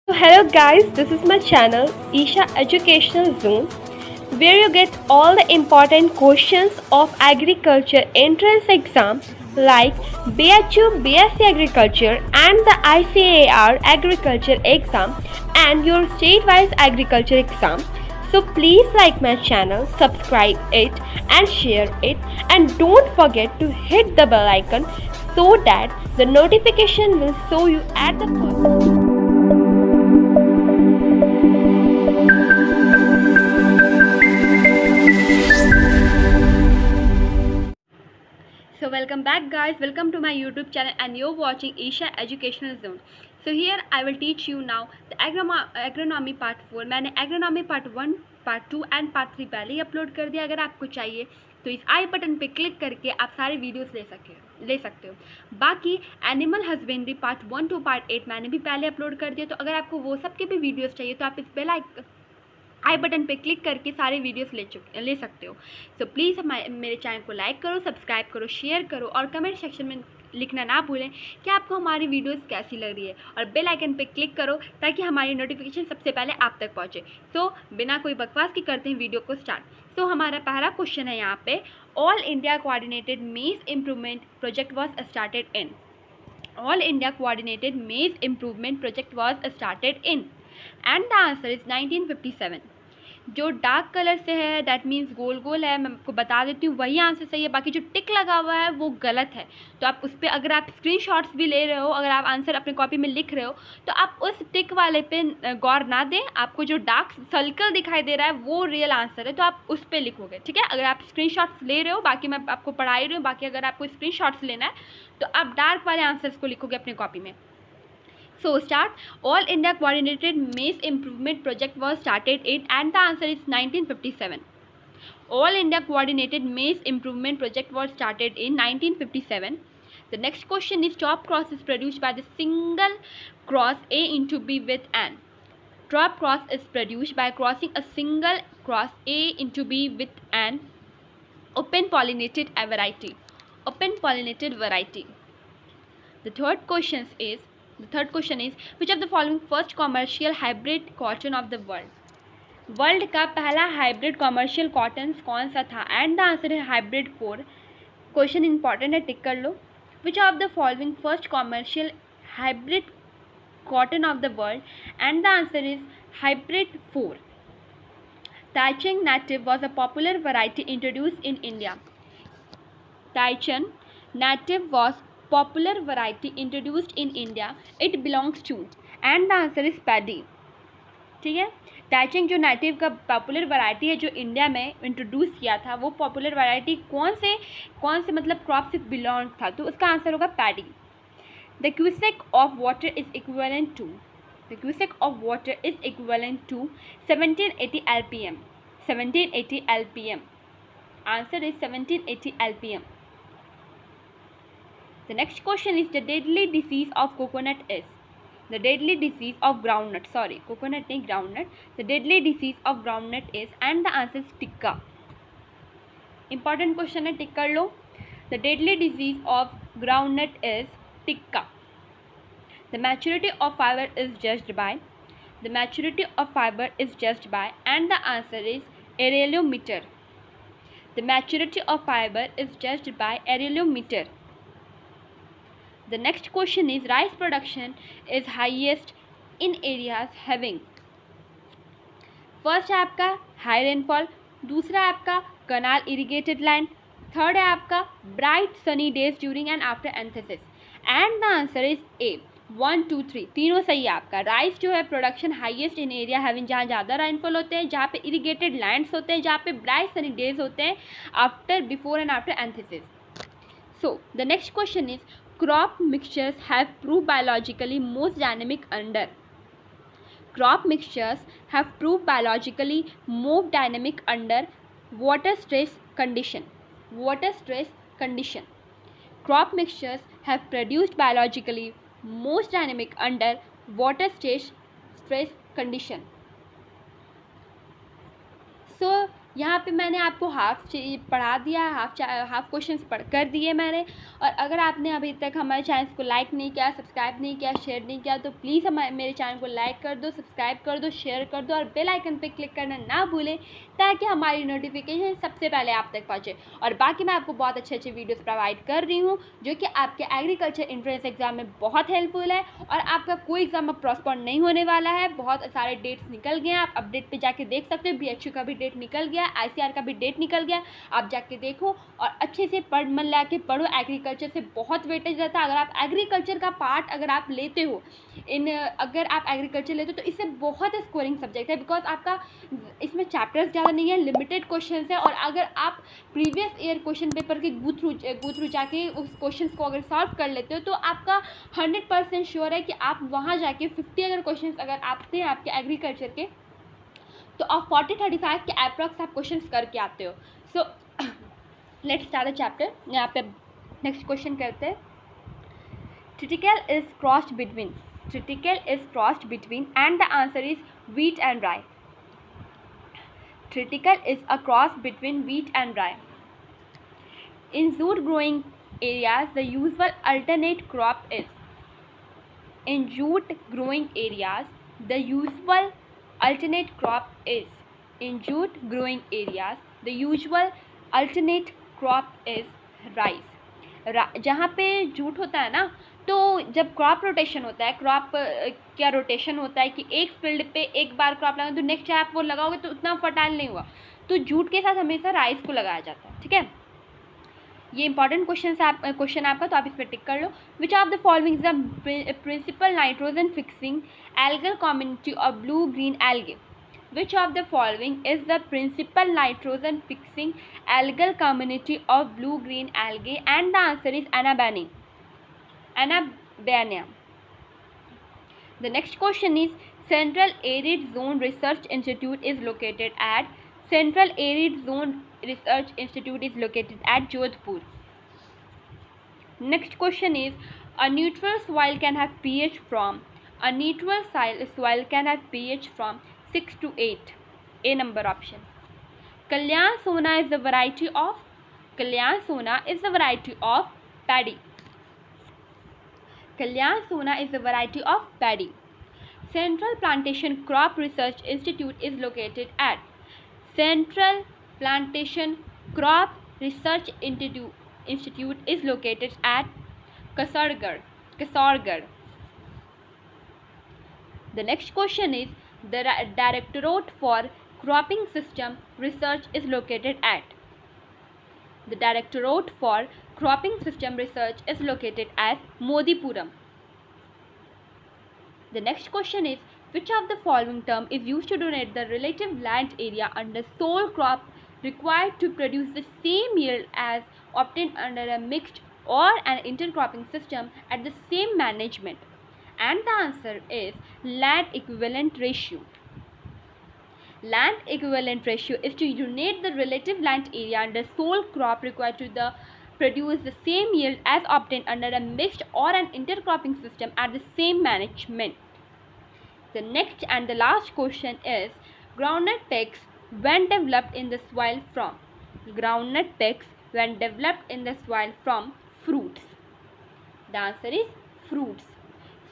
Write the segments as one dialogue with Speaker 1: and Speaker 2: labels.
Speaker 1: So hello guys, this is my channel Isha Educational Zone where you get all the important questions of agriculture entrance exam like BHU BSc Agriculture and the ICAR Agriculture exam and your state-wise agriculture exam. So please like my channel, subscribe it and share it, and don't forget to hit the bell icon so that the notification will show you at the first. So welcome back guys, welcome to my YouTube channel and you're watching Isha Educational Zone. So here I will teach you now the agronomy part 4. मैंने agronomy part 1, part 2 and part 3 पहले ही upload कर दिया. अगर आपको चाहिए तो इस आई button पे क्लिक करके आप सारे वीडियोस ले सकते हो. बाकी animal husbandry part 1 to part 8 मैंने भी पहले अपलोड कर दिया. तो अगर आपको वो सब के भी वीडियोस चाहिए तो आप इस बेल आई बटन पे क्लिक करके सारे वीडियोस ले सकते हो. सो प्लीज़ मेरे चैनल को लाइक करो, सब्सक्राइब करो, शेयर करो और कमेंट सेक्शन में लिखना ना भूलें कि आपको हमारी वीडियोस कैसी लग रही है और बेल आइकन पे क्लिक करो ताकि हमारी नोटिफिकेशन सबसे पहले आप तक पहुंचे. सो बिना कोई बकवास के करते हैं वीडियो को स्टार्ट. सो हमारा पहला क्वेश्चन है यहाँ पे, all India coordinated maize improvement project was started in. All India coordinated maize improvement project was started in and the answer is 1957. जो डार्क कलर से है दैट मीन्स गोल गोल है, मैं आपको बता देती हूँ वही आंसर सही है. बाकी जो टिक लगा हुआ है वो गलत है. तो आप उस पर अगर आप स्क्रीनशॉट्स भी ले रहे हो, अगर आप आंसर अपने कॉपी में लिख रहे हो तो आप उस टिक वाले पे गौर ना दें. आपको जो डार्क सर्कल दिखाई दे रहा है वो रियल आंसर है, तो आप उस पर लिखोगे. ठीक है, अगर आप स्क्रीनशॉट्स ले रहे हो, बाकी मैं आपको पढ़ा ही रही हूँ. बाकी अगर आपको स्क्रीनशॉट्स लेना है तो आप डार्क वाले आंसर्स को लिखोगे अपनी कॉपी में. So start. All India Coordinated Maize Improvement Project was started in and the answer is 1957. All India Coordinated Maize Improvement Project was started in 1957. The next question is, top cross is produced by the single cross A into B with an. Top cross is produced by crossing a single cross A into B with an open pollinated variety. Open pollinated variety. The third question is which of the following first commercial hybrid cotton of the world. World का पहला hybrid commercial cotton कौन सा था? And the answer है hybrid 4. Question important है, tick कर लो. Which of the following first commercial hybrid cotton of the world and the answer is hybrid 4. Taichung native was a popular variety introduced in India. Taichung native was popular variety introduced in India. It belongs to and the answer is paddy. ठीक है, टाइचिंग जो native का popular variety है जो India में introduce किया था, वो पॉपुलर वैरायटी कौन से मतलब क्रॉप से बिलोंग था? तो उसका आंसर होगा paddy. The cusec of water is equivalent to. The cusec of water is equivalent to 1780 LPM. 1780 LPM. Answer is 1780 LPM. The next question is, the deadly disease of coconut is. The deadly disease of groundnut. Sorry, coconut नहीं, groundnut. The deadly disease of groundnut is and the answer is ticka. Important question है, tick कर लो. The deadly disease of groundnut is ticka. The maturity of fiber is judged by. The maturity of fiber is judged by and the answer is areometer. The maturity of fiber is judged by areometer. The next question is, rice production is highest in areas having. First है आपका high rainfall, दूसरा है आपका कनाल irrigated land, third है आपका bright sunny days during and after antithesis and the answer is a 1 2 3. तीनों सही है आपका. राइस जो है production highest in area having, जहाँ ज़्यादा रेनफॉल होते हैं, जहाँ पे इरिगेटेड लैंड्स होते हैं, जहाँ पे ब्राइट सनी डेज होते हैं after before and after antithesis. So the next question is, crop mixtures have proved biologically most dynamic under. Crop mixtures have proved biologically most dynamic under water stress condition. Water stress condition. Crop mixtures have produced biologically most dynamic under water stress condition. So यहाँ पे मैंने आपको half पढ़ा दिया है, half questions पढ़ कर दिए मैंने। और अगर आपने अभी तक हमारे चैनल को लाइक नहीं किया, सब्सक्राइब नहीं किया, शेयर नहीं किया, तो प्लीज़ मेरे चैनल को लाइक कर दो, सब्सक्राइब कर दो, शेयर कर दो और बेल आइकन पे क्लिक करना ना भूलें, ताकि हमारी नोटिफिकेशन सबसे पहले आप तक पहुँचे। और बाकी मैं आपको बहुत अच्छे अच्छे वीडियोज़ प्रोवाइड कर रही हूँ, जो कि आपके एग्रीकल्चर एंट्रेंस एग्जाम में बहुत हेल्पफुल है। और आपका कोई एग्जाम अब पोस्टपोन नहीं होने वाला है, बहुत सारे डेट्स निकल गए हैं, आप अपडेट पे जाके देख सकते हो। BHU का भी डेट निकल गया, ICAR का भी डेट निकल गया, आप जाके देखो और अच्छे से मन लगा के पढ़ो। एग्रीकल्चर से बहुत वेटेज रहता है। अगर आप एग्रीकल्चर का पार्ट अगर आप लेते हो अगर आप एग्रीकल्चर लेते हो तो इससे बहुत स्कोरिंग सब्जेक्ट है, बिकॉज आपका इसमें चैप्टर्स ज़्यादा नहीं है, लिमिटेड क्वेश्चन है। और अगर आप प्रीवियस ईयर क्वेश्चन पेपर के गो थ्रू जाके उस क्वेश्चन को अगर सॉल्व कर लेते हो तो आपका 100% श्योर है कि आप वहाँ जाके 50 अगर क्वेश्चन अगर आते हैं आपके एग्रीकल्चर के, तो आप 40-35 के अप्रॉक्स आप क्वेश्चन करके आते हो। So let's start the chapter. यहाँ पे नेक्स्ट क्वेश्चन करते हैं। Triticale is crossed between and the answer is wheat and rye. Triticale is a cross between wheat and rye. In jute growing areas, the usual alternate crop is. In jute growing areas, the usual alternate crop is. In jute growing areas, the usual alternate crop is rice. जहाँ पे jute होता है ना, तो जब crop rotation होता है, crop क्या रोटेशन होता है कि एक फील्ड पे एक बार क्रॉप लगाओगे तो नेक्स्ट आप वो लगाओगे तो उतना फर्टाइल नहीं हुआ, तो जूट के साथ हमेशा राइस को लगाया जाता है। ठीक है, ये इंपॉर्टेंट क्वेश्चन आपका, तो आप इस पर टिक कर लो। Which of the following is the principal nitrogen fixing algal community of blue green algae? Which of the following is the principal nitrogen fixing algal community of blue green algae? And the answer is Anabaena. The next question is Central Arid Zone Research Institute is located at. Central Arid Zone Research Institute is located at Jodhpur. Next question is a neutral soil can have pH from. A neutral soil can have pH from 6 to 8. A number option. Kalyan Sona is the variety of. Kalyan Sona is the variety of paddy. Kalyan Sona is the variety of paddy. Central Plantation Crop Research Institute is located at. Central Plantation Crop Research Institute is located at Kasargarh. The next question is the Directorate for Cropping System Research is located at. The Directorate for Cropping System Research is located at Modipuram. The next question is which of the following term is used to denote the relative land area under sole crop required to produce the same yield as obtained under a mixed or an intercropping system at the same management? And the answer is land equivalent ratio. Land equivalent ratio is to unite the relative land area under sole crop required to produce the same yield as obtained under a mixed or an intercropping system at the same management. The next and the last question is groundnut pecks when developed in the soil from. Groundnut pecks when developed in the soil from fruits. The answer is fruits.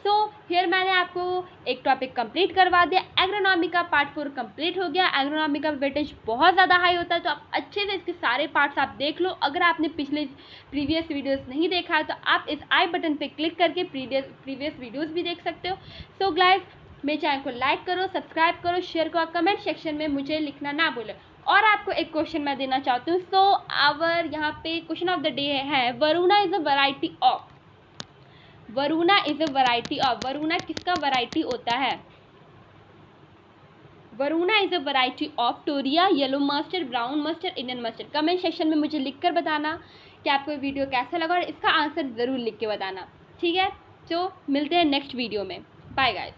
Speaker 1: So here मैंने आपको एक topic complete करवा दिया। Agronomy का part 4 complete हो गया। Agronomy का weightage बहुत ज़्यादा हाई होता है, तो आप अच्छे से इसके सारे पार्ट्स आप देख लो। अगर आपने प्रीवियस वीडियोस नहीं देखा है तो आप इस आई बटन पे क्लिक करके प्रीवियस वीडियोस भी देख सकते हो। सो गाइस, मेरे चैनल को लाइक करो, सब्सक्राइब करो, शेयर करो, कमेंट सेक्शन में मुझे लिखना ना भूलो। और आपको एक क्वेश्चन मैं देना चाहती हूँ। सो आवर यहाँ पे क्वेश्चन ऑफ द डे है Varuna is a variety of. Varuna is a variety of. Varuna किसका वैरायटी होता है? Varuna is a variety of टोरिया, yellow mustard, brown mustard, Indian mustard. Comment section में मुझे लिखकर बताना कि आपको वीडियो कैसा लगा और इसका आंसर ज़रूर लिख के बताना। ठीक है, तो मिलते हैं नेक्स्ट वीडियो में। Bye guys.